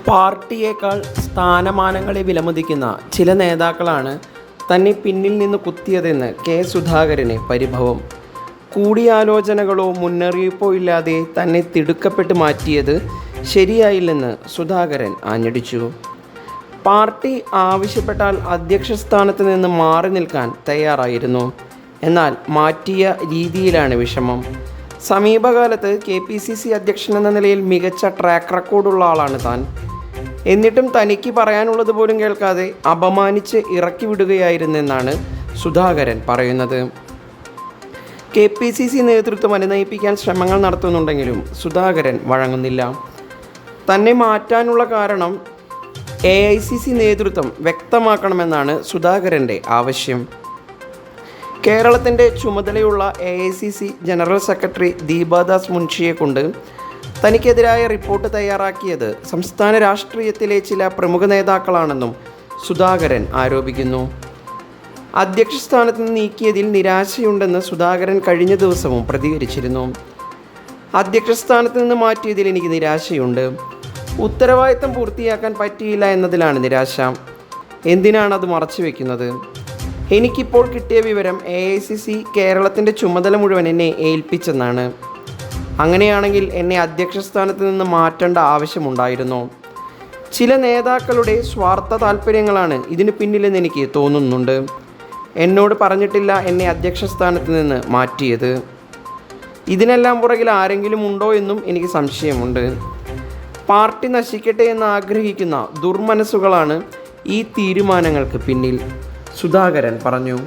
പാർട്ടിയേക്കാൾ സ്ഥാനമാനങ്ങളെ വിലമതിക്കുന്ന ചില നേതാക്കളാണ് തന്നെ പിന്നിൽ നിന്ന് കുത്തിയതെന്ന് കെ സുധാകരന് പരിഭവം. കൂടിയാലോചനകളോ മുന്നറിയിപ്പോ ഇല്ലാതെ തന്നെ തിടുക്കപ്പെട്ട് മാറ്റിയത് ശരിയായില്ലെന്ന് സുധാകരൻ ആഞ്ഞടിച്ചു. പാർട്ടി ആവശ്യപ്പെട്ടാൽ അധ്യക്ഷ സ്ഥാനത്ത് നിന്ന് മാറി നിൽക്കാൻ തയ്യാറായിരുന്നു. എന്നാൽ മാറ്റിയ രീതിയിലാണ് വിഷമം. സമീപകാലത്ത് KPCC അധ്യക്ഷൻ എന്ന നിലയിൽ മികച്ച ട്രാക്ക് റെക്കോർഡുള്ള ആളാണ് താൻ. എന്നിട്ടും തനിക്ക് പറയാനുള്ളത് പോലും കേൾക്കാതെ അപമാനിച്ച് ഇറക്കി വിടുകയായിരുന്നെന്നാണ് സുധാകരൻ പറയുന്നത്. KPCC നേതൃത്വം അനുനയിപ്പിക്കാൻ ശ്രമങ്ങൾ നടത്തുന്നുണ്ടെങ്കിലും സുധാകരൻ വഴങ്ങുന്നില്ല. തന്നെ മാറ്റാനുള്ള കാരണം AICC നേതൃത്വം വ്യക്തമാക്കണമെന്നാണ് സുധാകരൻ്റെ ആവശ്യം. കേരളത്തിൻ്റെ ചുമതലയുള്ള AICC ജനറൽ സെക്രട്ടറി ദീപാദാസ് മുൻഷിയെ കൊണ്ട് തനിക്കെതിരായ റിപ്പോർട്ട് തയ്യാറാക്കിയത് സംസ്ഥാന രാഷ്ട്രീയത്തിലെ ചില പ്രമുഖ നേതാക്കളാണെന്നും സുധാകരൻ ആരോപിക്കുന്നു. അധ്യക്ഷ സ്ഥാനത്ത് നിന്ന് നീക്കിയതിൽ നിരാശയുണ്ടെന്ന് സുധാകരൻ കഴിഞ്ഞ ദിവസവും പ്രതികരിച്ചിരുന്നു. അധ്യക്ഷ സ്ഥാനത്ത് നിന്ന് മാറ്റിയതിൽ എനിക്ക് നിരാശയുണ്ട്. ഉത്തരവാദിത്തം പൂർത്തിയാക്കാൻ പറ്റിയില്ല എന്നതിലാണ് നിരാശ. എന്തിനാണ് അത് മറച്ചു വയ്ക്കുന്നത്? എനിക്കിപ്പോൾ കിട്ടിയ വിവരം AICC കേരളത്തിൻ്റെ ചുമതല മുഴുവൻ എന്നെ ഏൽപ്പിച്ചെന്നാണ്. അങ്ങനെയാണെങ്കിൽ എന്നെ അധ്യക്ഷ സ്ഥാനത്ത് നിന്ന് മാറ്റേണ്ട ആവശ്യമുണ്ടായിരുന്നു. ചില നേതാക്കളുടെ സ്വാർത്ഥ താല്പര്യങ്ങളാണ് ഇതിന് പിന്നിലെന്ന് എനിക്ക് തോന്നുന്നുണ്ട്. എന്നോട് പറഞ്ഞിട്ടില്ല എന്നെ അധ്യക്ഷ സ്ഥാനത്ത് നിന്ന് മാറ്റിയത്. ഇതിനെല്ലാം പുറകിൽ ആരെങ്കിലും ഉണ്ടോ എന്നും എനിക്ക് സംശയമുണ്ട്. പാർട്ടി നശിക്കട്ടെ എന്ന് ആഗ്രഹിക്കുന്ന ദുർമനസ്സുകളാണ് ഈ തീരുമാനങ്ങൾക്ക് പിന്നിൽ, സുധാകരൻ പറഞ്ഞു.